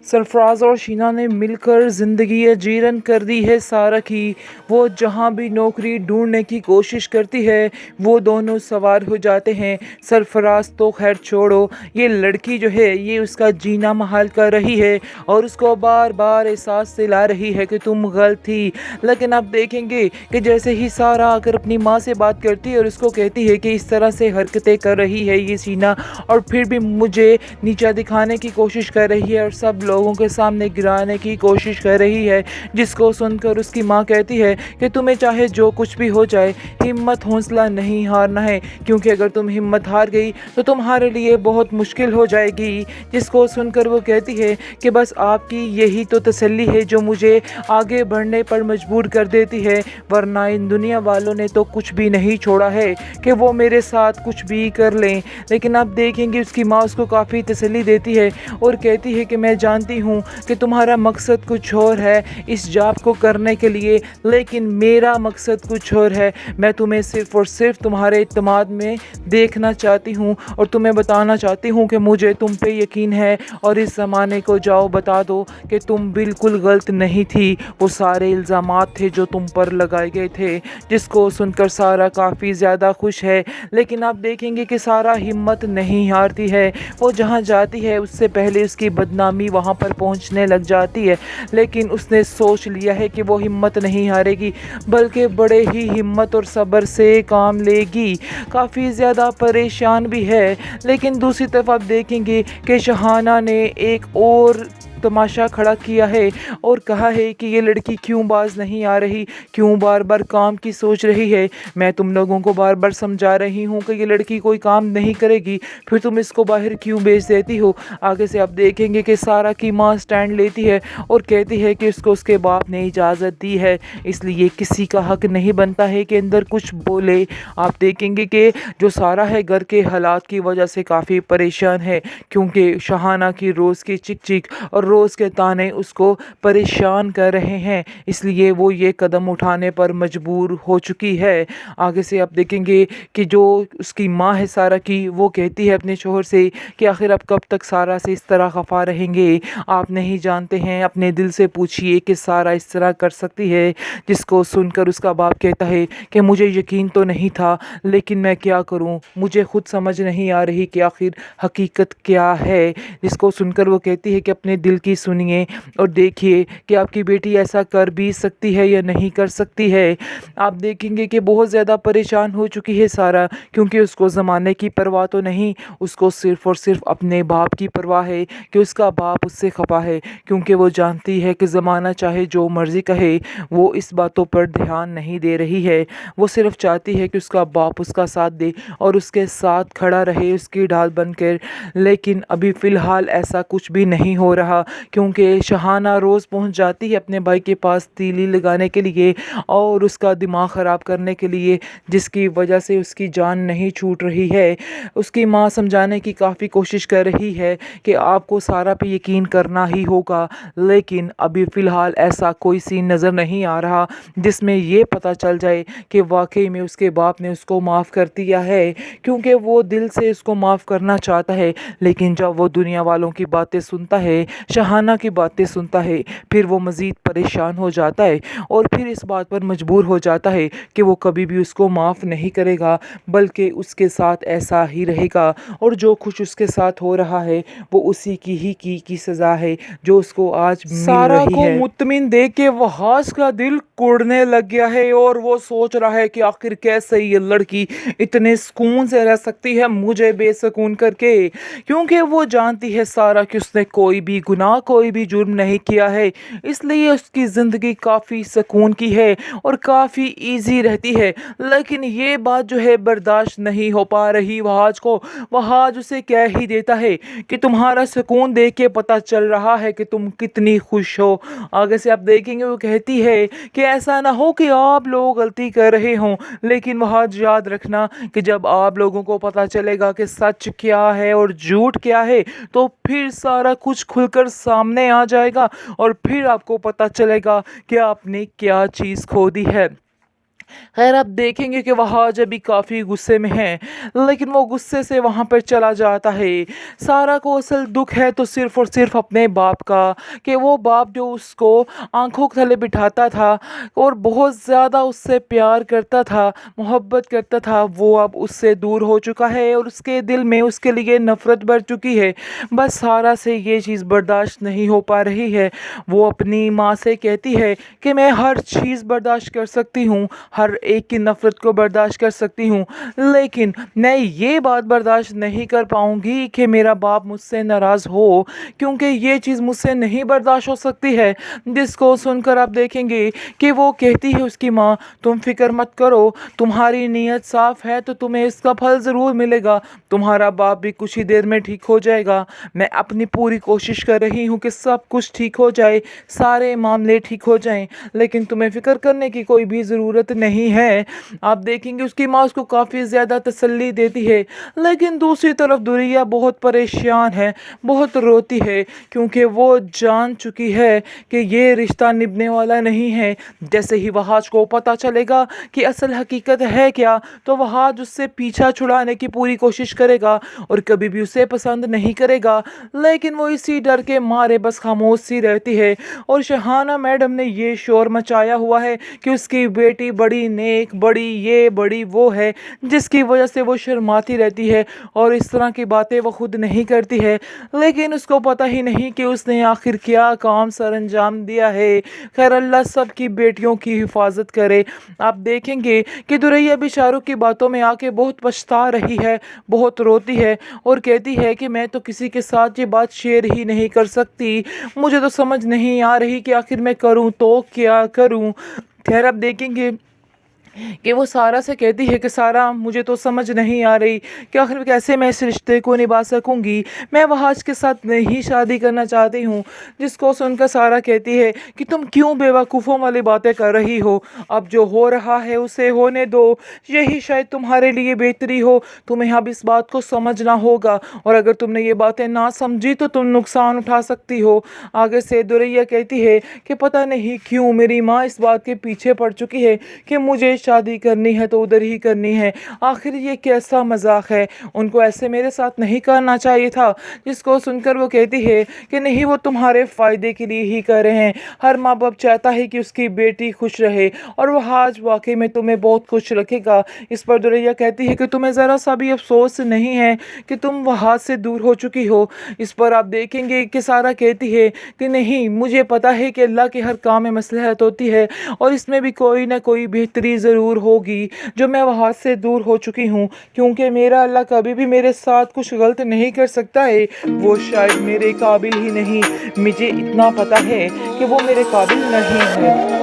सरफराज और शीना ने मिलकर ज़िंदगी अजीरन कर दी है सारा की। वो जहाँ भी नौकरी ढूंढने की कोशिश करती है वो दोनों सवार हो जाते हैं। सरफराज तो खैर छोड़ो, ये लड़की जो है ये उसका जीना महाल कर रही है और उसको बार बार एहसास दिला रही है कि तुम गलत थी। लेकिन आप देखेंगे कि जैसे ही सारा आकर अपनी माँ से बात करती है और उसको कहती है कि इस तरह से हरकतें कर रही है ये शीना और फिर भी मुझे नीचा दिखाने की कोशिश कर रही है और सब लोगों के सामने गिराने की कोशिश कर रही है, जिसको सुनकर उसकी माँ कहती है कि तुम्हें चाहे जो कुछ भी हो जाए हिम्मत हौसला नहीं हारना है, क्योंकि अगर तुम हिम्मत हार गई तो तुम्हारे लिए बहुत मुश्किल हो जाएगी। जिसको सुनकर वो कहती है कि बस आपकी यही तो तसल्ली है जो मुझे आगे बढ़ने पर मजबूर कर देती है, वरना इन दुनिया वालों ने तो कुछ भी नहीं छोड़ा है कि वो मेरे साथ कुछ भी कर लें। लेकिन आप देखेंगे उसकी माँ उसको काफ़ी तसल्ली देती है और कहती है कि मैं जानती हूँ कि तुम्हारा मकसद कुछ और है इस जॉब को करने के लिए, लेकिन मेरा मकसद कुछ और है। मैं तुम्हें सिर्फ़ और सिर्फ तुम्हारे इत्मीनान में देखना चाहती हूँ और तुम्हें बताना चाहती हूँ कि मुझे तुम पे यकीन है और इस ज़माने को जाओ बता दो कि तुम बिल्कुल गलत नहीं थी, वो सारे इल्ज़ामात थे जो तुम पर लगाए गए थे। जिसको सुनकर सारा काफ़ी ज़्यादा खुश है। लेकिन आप देखेंगे कि सारा हिम्मत नहीं हारती है, वो जहाँ जाती है उससे पहले उसकी बदनामी वहाँ पर पहुँचने लग जाती है। लेकिन उसने सोच लिया है कि वो हिम्मत नहीं हारेगी बल्कि बड़े ही हिम्मत और सब्र से काम लेगी। काफ़ी ज़्यादा परेशान भी है। लेकिन दूसरी तरफ आप देखेंगे कि शहाना ने एक और तमाशा खड़ा किया है और कहा है कि ये लड़की क्यों बाज नहीं आ रही, क्यों बार बार काम की सोच रही है। मैं तुम लोगों को बार बार समझा रही हूँ कि ये लड़की कोई काम नहीं करेगी, फिर तुम इसको बाहर क्यों भेज देती हो। आगे से आप देखेंगे कि सारा की माँ स्टैंड लेती है और कहती है कि उसको उसके बाप ने इजाज़त दी है, इसलिए किसी का हक नहीं बनता है कि अंदर कुछ बोले। आप देखेंगे कि जो सारा है घर के हालात की वजह से काफ़ी परेशान है, क्योंकि शहाना की रोज़ की चिक चिक और रोज़ के ताने उसको परेशान कर रहे हैं, इसलिए वो ये कदम उठाने पर मजबूर हो चुकी है। आगे से आप देखेंगे कि जो उसकी माँ है सारा की, वो कहती है अपने शोहर से कि आखिर आप कब तक सारा से इस तरह खफा रहेंगे, आप नहीं जानते हैं, अपने दिल से पूछिए कि सारा इस तरह कर सकती है। जिसको सुनकर उसका बाप कहता है कि मुझे यकीन तो नहीं था, लेकिन मैं क्या करूं, मुझे खुद समझ नहीं आ रही कि आखिर हकीकत क्या है। जिसको सुनकर वो कहती है कि अपने दिल की सुनिए और देखिए कि आपकी बेटी ऐसा कर भी सकती है या नहीं कर सकती है। आप देखेंगे कि बहुत ज़्यादा परेशान हो चुकी है सारा, क्योंकि उसको ज़माने की परवाह तो नहीं, उसको सिर्फ़ और सिर्फ अपने बाप की परवाह है कि उसका बाप उससे खफा है, क्योंकि वो जानती है कि ज़माना चाहे जो मर्ज़ी कहे वो इस बातों पर ध्यान नहीं दे रही है। वो सिर्फ चाहती है कि उसका बाप उसका साथ दे और उसके साथ खड़ा रहे उसकी ढाल बनकर। लेकिन अभी फ़िलहाल ऐसा कुछ भी नहीं हो रहा, क्योंकि शहाना रोज़ पहुंच जाती है अपने भाई के पास तीली लगाने के लिए और उसका दिमाग ख़राब करने के लिए, जिसकी वजह से उसकी जान नहीं छूट रही है। उसकी माँ समझाने की काफ़ी कोशिश कर रही है कि आपको सारा पे यकीन करना ही होगा, लेकिन अभी फ़िलहाल ऐसा कोई सीन नज़र नहीं आ रहा जिसमें ये पता चल जाए कि वाकई में उसके बाप ने उसको माफ़ कर दिया है, क्योंकि वो दिल से उसको माफ़ करना चाहता है। लेकिन जब वो दुनिया वालों की बातें सुनता है, शहाना की बातें सुनता है, फिर वो मज़ीद परेशान हो जाता है और फिर इस बात पर मजबूर हो जाता है कि वो कभी भी उसको माफ़ नहीं करेगा, बल्कि उसके साथ ऐसा ही रहेगा और जो कुछ उसके साथ हो रहा है वो उसी की सज़ा है जो उसको आज मिल सारा रही को है। मुतमिन देख के वहास का दिल कुड़ने लग गया है और वो सोच रहा है कि आखिर कैसे ये लड़की इतने सुकून से रह सकती है मुझे बेसुकून करके, क्योंकि वो जानती है सारा कि उसने कोई भी गुनाह कोई भी जुर्म नहीं किया है, इसलिए उसकी ज़िंदगी काफ़ी सुकून की है और काफ़ी इजी रहती है। लेकिन ये बात जो है बर्दाश्त नहीं हो पा रही वहाज को। वहाज उसे कह ही देता है कि तुम्हारा सुकून देख के पता चल रहा है कि तुम कितनी खुश हो। आगे से आप देखेंगे वो कहती है कि ऐसा ना हो कि आप लोग गलती कर रहे हों, लेकिन वहाँ याद रखना कि जब आप लोगों को पता चलेगा कि सच क्या है और झूठ क्या है तो फिर सारा कुछ खुलकर सामने आ जाएगा और फिर आपको पता चलेगा कि आपने क्या चीज़ खो दी है। खैर आप देखेंगे कि वहाज अभी काफ़ी गुस्से में है, लेकिन वो गुस्से से वहाँ पर चला जाता है। सारा को असल दुख है तो सिर्फ़ और सिर्फ़ अपने बाप का, कि वो बाप जो उसको आँखों के तले बिठाता था और बहुत ज़्यादा उससे प्यार करता था, मोहब्बत करता था, वो अब उससे दूर हो चुका है और उसके दिल में उसके लिए नफ़रत बढ़ चुकी है। बस सारा से ये चीज़ बर्दाश्त नहीं हो पा रही है। वो अपनी माँ से कहती है कि मैं हर चीज़ बर्दाश्त कर सकती हूँ, हर एक की नफ़रत को बर्दाश्त कर सकती हूँ, लेकिन मैं ये बात बर्दाश्त नहीं कर पाऊँगी कि मेरा बाप मुझसे नाराज़ हो, क्योंकि ये चीज़ मुझसे नहीं बर्दाश्त हो सकती है। जिसको सुनकर आप देखेंगे कि वो कहती है उसकी माँ, तुम फिक्र मत करो, तुम्हारी नीयत साफ़ है तो तुम्हें इसका फल ज़रूर मिलेगा, तुम्हारा बाप भी कुछ ही देर में ठीक हो जाएगा। मैं अपनी पूरी कोशिश कर रही हूँ कि सब कुछ ठीक हो जाए, सारे मामले ठीक हो जाएं, लेकिन तुम्हें फ़िक्र करने की कोई भी ज़रूरत नहीं है। आप देखेंगे उसकी माँ उसको काफ़ी ज़्यादा तसल्ली देती है, लेकिन दूसरी तरफ दुरिया बहुत परेशान है, बहुत रोती है, क्योंकि वो जान चुकी है कि ये रिश्ता निभने वाला नहीं है। जैसे ही वहाज को पता चलेगा कि असल हकीकत है क्या, तो वहाज उससे पीछा छुड़ाने की पूरी कोशिश करेगा और कभी भी उसे पसंद नहीं करेगा, लेकिन वो इसी डर के मारे बस खामोश सी रहती है। और शहाना मैडम ने ये शोर मचाया हुआ है कि उसकी बेटी बड़ी नेक, बड़ी ये बड़ी वो है, जिसकी वजह से वो शर्माती रहती है और इस तरह की बातें वो खुद नहीं करती है, लेकिन उसको पता ही नहीं कि उसने आखिर क्या काम सर अंजाम दिया है। खैर अल्लाह सब की बेटियों की हिफाजत करे। आप देखेंगे कि दुरैया भी शाहरुख की बातों में आके बहुत पछता रही है, बहुत रोती है और कहती है कि मैं तो किसी के साथ ये बात शेयर ही नहीं कर सकती, मुझे तो समझ नहीं आ रही कि आखिर मैं करूं तो क्या करूं। खैर आप देखेंगे कि वो सारा से कहती है कि सारा मुझे तो समझ नहीं आ रही कि आखिर कैसे मैं इस रिश्ते को निभा सकूंगी, मैं वहाज के साथ नहीं शादी करना चाहती हूँ। जिसको सुनकर सारा कहती है कि तुम क्यों बेवकूफ़ों वाली बातें कर रही हो, अब जो हो रहा है उसे होने दो, यही शायद तुम्हारे लिए बेहतरी हो, तुम्हें अब इस बात को समझना होगा और अगर तुमने ये बातें ना समझी तो तुम नुकसान उठा सकती हो। आगे से दुरैया कहती है कि पता नहीं क्यों मेरी माँ इस बात के पीछे पड़ चुकी है कि मुझे शादी करनी है तो उधर ही करनी है, आखिर ये कैसा मजाक है, उनको ऐसे मेरे साथ नहीं करना चाहिए था। जिसको सुनकर वो कहती है कि नहीं, वो तुम्हारे फ़ायदे के लिए ही कर रहे हैं, हर माँ बाप चाहता है कि उसकी बेटी खुश रहे और वह आज वाकई में तुम्हें बहुत खुश रखेगा। इस पर दुरैया कहती है कि तुम्हें ज़रा सा भी अफसोस नहीं है कि तुम वहाँ से दूर हो चुकी हो। इस पर आप देखेंगे कि सारा कहती है कि नहीं, मुझे पता है कि अल्लाह के हर काम में मसलहत होती है और इसमें भी कोई ना कोई बेहतरी ज़रूर होगी जो मैं वहाँ से दूर हो चुकी हूँ, क्योंकि मेरा अल्लाह कभी भी मेरे साथ कुछ गलत नहीं कर सकता है, वो शायद मेरे काबिल ही नहीं, मुझे इतना पता है कि वो मेरे काबिल नहीं है।